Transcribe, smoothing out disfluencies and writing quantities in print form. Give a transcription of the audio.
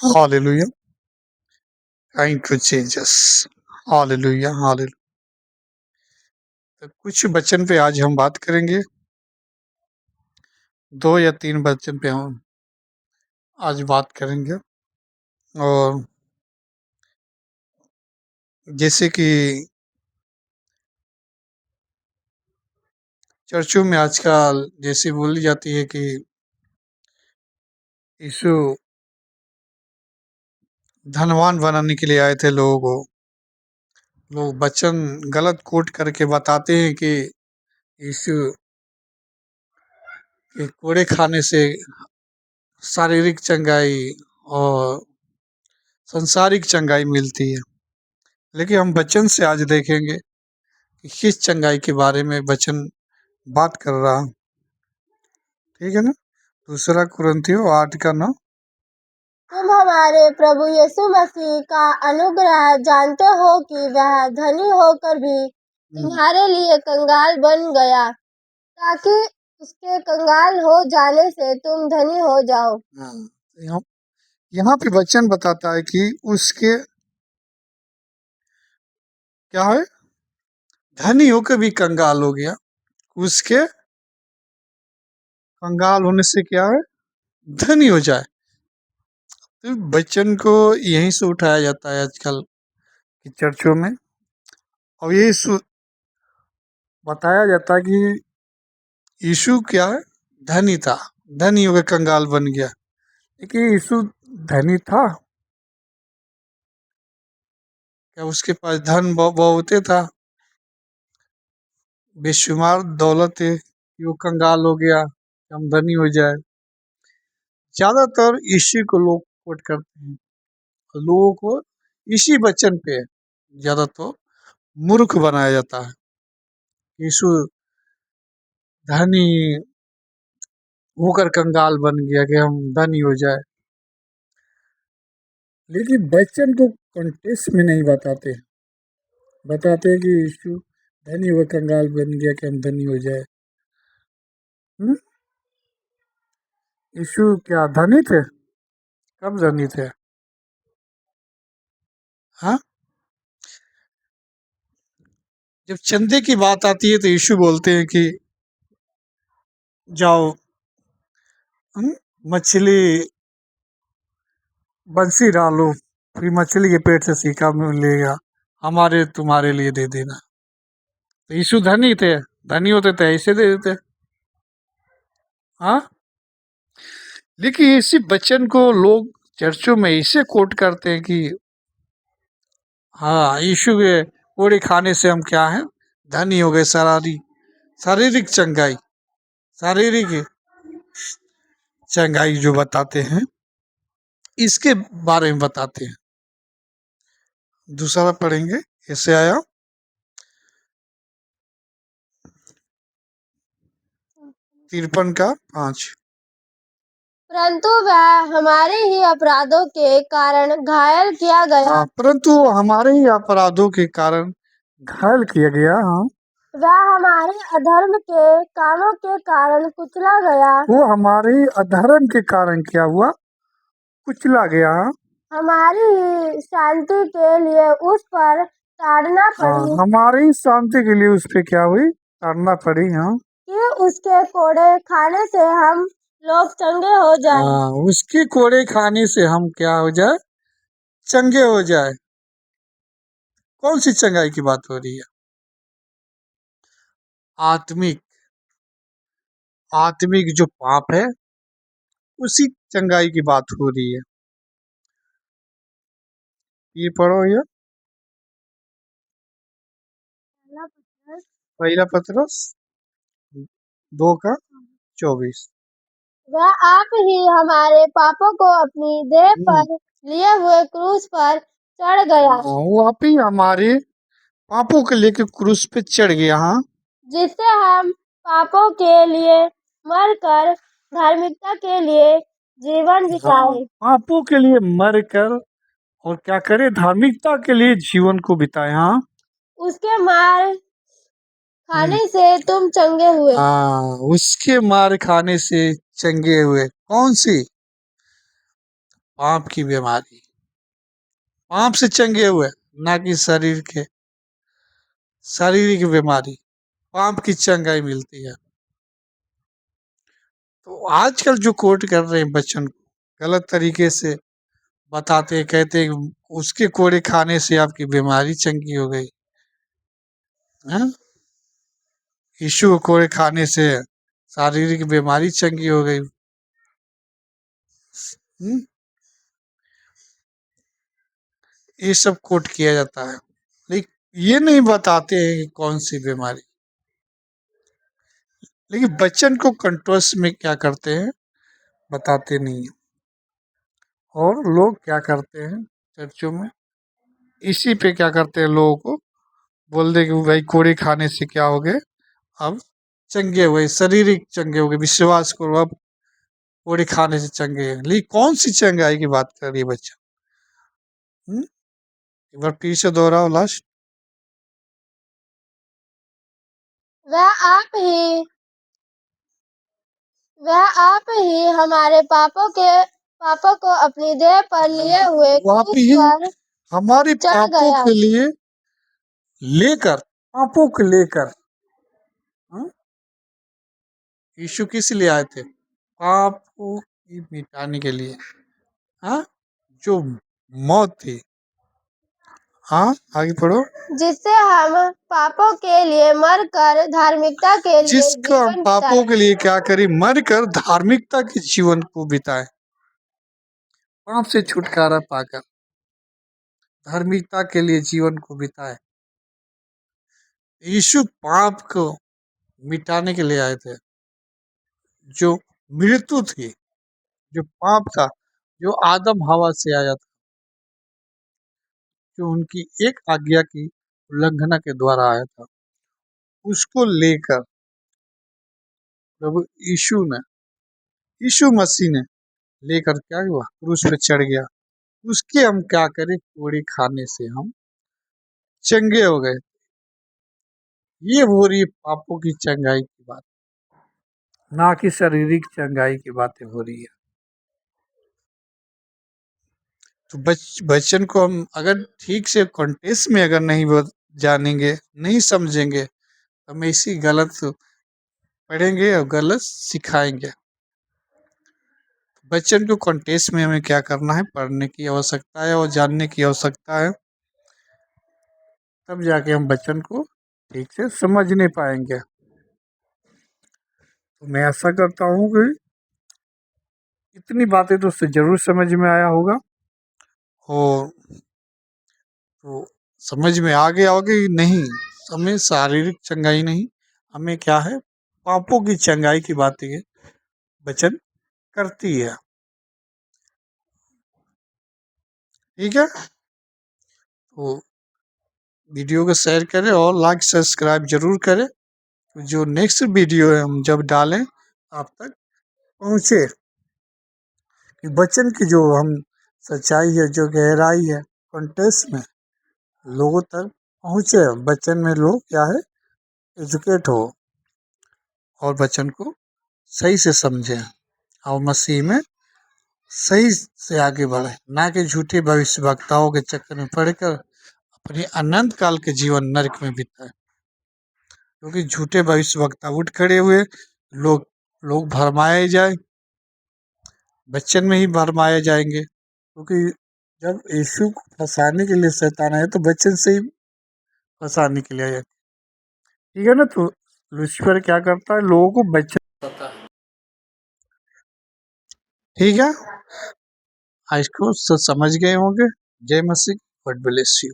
Hallelujah. Trying to change us. Hallelujah. Hallelujah. तो कुछ वचन पे आज हम बात करेंगे। 2 या 3 वचन पे हम आज बात करेंगे। और जैसे कि चर्चों में आजकल जैसे बोली जाती है कि यीशु धनवान बनाने के लिए आए थे लोगों को। लोग वचन गलत कोट करके बताते हैं कि यीशु के कोड़े खाने से शारीरिक चंगाई और सांसारिक चंगाई मिलती है। लेकिन हम वचन से आज देखेंगे कि किस चंगाई के बारे में वचन बात कर रहा है। ठीक है ना? 2 कुरिन्थियों 8:9। तुम हमारे प्रभु यीशु मसीह का अनुग्रह जानते हो कि वह धनी होकर भी तुम्हारे लिए कंगाल बन गया, ताकि उसके कंगाल हो जाने से तुम धनी हो जाओ। यहाँ पे वचन बताता है कि उसके क्या है, धनी होकर भी कंगाल हो गया। उसके कंगाल होने से क्या है, धनी हो जाए। तो वचन को यहीं से उठाया जाता है आजकल की चर्चों में, और ये बताया जाता है कि यीशु क्या है, धनी था, धनी होकर कंगाल बन गया। लेकिन यीशु धनी था क्या? उसके पास धन बहुत था, बेशुमार दौलत है कि वो कंगाल हो गया, हम धनी हो जाए। ज्यादातर इसी को लोग कोट करते हैं, लोगों को इसी वचन पे ज्यादा तो मूर्ख बनाया जाता है। यीशु धनी होकर कंगाल बन गया कि हम धनी हो जाए। लेकिन वचन को कॉन्टेक्स्ट में नहीं बताते, बताते हैं कि यीशु धनी होकर कंगाल बन गया कि हम धनी हो जाए। यीशु क्या धनी थे? कब धनी थे? हाँ, जब चंदे की बात आती है तो यीशु बोलते हैं कि जाओ मछली बंसी डालो, फिर मछली के पेट से सिक्का मिलेगा, हमारे तुम्हारे लिए दे देना। तो यीशु धनी थे, धनी होते थे ऐसे दे देते। हाँ, लेकिन इसी वचन को लोग चर्चों में ऐसे कोट करते हैं कि हाँ, यीशु के कोड़े खाने से हम क्या हैं, धनी हो गए। शारीरिक चंगाई, शारीरिक चंगाई जो बताते हैं, इसके बारे में बताते हैं। दूसरा पढ़ेंगे, कैसे आया 53:5। परंतु वह हमारे ही अपराधों के कारण घायल किया गया। परंतु हमारे ही अपराधों के कारण घायल किया गया। हाँ, वह हमारे अधर्म के कामों के कारण कुचला गया। वो हमारे अधर्म के कारण क्या हुआ, कुचला गया। हमारी ही शांति के लिए उस पर ताड़ना पड़ी। हमारी शांति के लिए उस पे क्या हुई, ताड़ना पड़ी। हाँ, कि उसके कोड़े खाने से हम लोग चंगे हो जाए। उसके कोड़े खाने से हम क्या हो जाए, चंगे हो जाए। कौन सी चंगाई की बात हो रही है? आत्मिक जो पाप है उसी चंगाई की बात हो रही है। ये पढ़ो, ये पहला पत्रस 2:24। वह आप ही हमारे पापों को अपनी देह पर लिए हुए क्रूस पर चढ़ गया। वो आप ही हमारे पापों के लेके क्रूस पे चढ़ गया। हाँ, जिससे हम पापों के लिए मरकर धार्मिकता के लिए जीवन बिताए। पापों के लिए मरकर और क्या करे, धार्मिकता के लिए जीवन को बिताए। हाँ, उसके मार खाने से तुम चंगे हुए। उसके मार खाने से चंगे हुए। कौन सी? पाप की बीमारी, पाप से चंगे हुए, ना कि शारीरिक बीमारी, पाप की चंगाई मिलती है। तो आजकल जो कोट कर रहे हैं बच्चन को गलत तरीके से बताते हैं, कहते हैं उसके कोड़े खाने से आपकी बीमारी चंगी हो गई। हैं? यीशु के कोड़े खाने से शारीरिक बीमारी चंगी हो गई। ये सब कोट किया जाता है, लेकिन ये नहीं बताते हैं कि कौन सी बीमारी। लेकिन बच्चन को कंट्रोवर्स में क्या करते हैं, बताते नहीं है। और लोग क्या करते हैं चर्चों में, इसी पे क्या करते हैं, लोगों को बोल दे कि भाई कोड़े खाने से क्या हो गए, अब चंगे हुए, शारीरिक चंगे हो गए, विश्वास करो अब कोड़े खाने से चंगे हैं। लेकिन कौन सी चंगाई की बात कर रही है बच्चा? एक बार फिर से दोहराओ लास्ट। वह आप ही हमारे पापों को अपनी देह पर लिए हुए आप क्रूस ही पर हमारे चढ़ पापों गया। के लिए लेकर, पापों को लेकर, यीशु किस लिए आए थे? पापों की मिटाने के लिए। हाँ, जो मौत थी। हाँ, आगे पढ़ो। जिससे हम पापों के लिए मरकर धार्मिकता के लिए जिसको हम जीवन पापों बिताएं। के लिए क्या करें, मर कर धार्मिकता के जीवन को बिताए, पाप से छुटकारा पाकर धार्मिकता के लिए जीवन को बिताए। यीशु पाप को मिटाने के लिए आए थे। जो मृत्यु थी, जो पाप था, जो आदम हवा से आया था, जो उनकी एक आज्ञा की उल्लंघना के द्वारा आया था, उसको लेकर प्रभु यीशु मसीह ने लेकर क्या हुआ, क्रूस पे चढ़ गया। उसके हम क्या करें, कोड़ी खाने से हम चंगे हो गए। ये हो रही है पापों की चंगाई की बात, ना कि शारीरिक चंगाई की बातें हो रही है। तो बच्चन को हम अगर ठीक से कॉन्टेक्स्ट में अगर नहीं जानेंगे, नहीं समझेंगे, हम इसी गलत पढ़ेंगे और गलत सिखाएंगे। बच्चन को कॉन्टेक्स्ट में हमें क्या करना है, पढ़ने की आवश्यकता है और जानने की आवश्यकता है, तब जाके हम बच्चन को ठीक से समझ नहीं पाएंगे। तो मैं ऐसा करता हूँ कि इतनी बातें तो उससे जरूर समझ में आया होगा, और तो समझ में आ गया होगा कि नहीं, हमें शारीरिक चंगाई नहीं, हमें क्या है, पापों की चंगाई की बातें वचन करती है। ठीक है, तो वीडियो को शेयर करें और लाइक सब्सक्राइब जरूर करें, तो जो नेक्स्ट वीडियो है हम जब डालें आप तक पहुँचे, कि वचन की जो हम सच्चाई है, जो गहराई है, कॉन्टेक्स्ट में लोगों तक पहुँचे, वचन में लोग क्या है, एजुकेट हो और वचन को सही से समझें और मसीह में सही से आगे बढ़े, ना कि झूठे भविष्य वक्ताओं के चक्कर में पड़कर अपने अनंत काल के जीवन नरक में बिताए। क्योंकि झूठे भविष्य वक्ता उठ खड़े हुए, लोग भरमाए जाए, बच्चन में ही भरमाए जाएंगे। क्योंकि जब यीशु को फंसाने के लिए शैतान आया तो बच्चन से ही फंसाने के लिए आया, ठीक है ना। तो लूसीफर क्या करता है, लोगों को बच्चन बताता है। ठीक है, आज को समझ गए होंगे। जय मसीह, गॉड ब्लेस यू।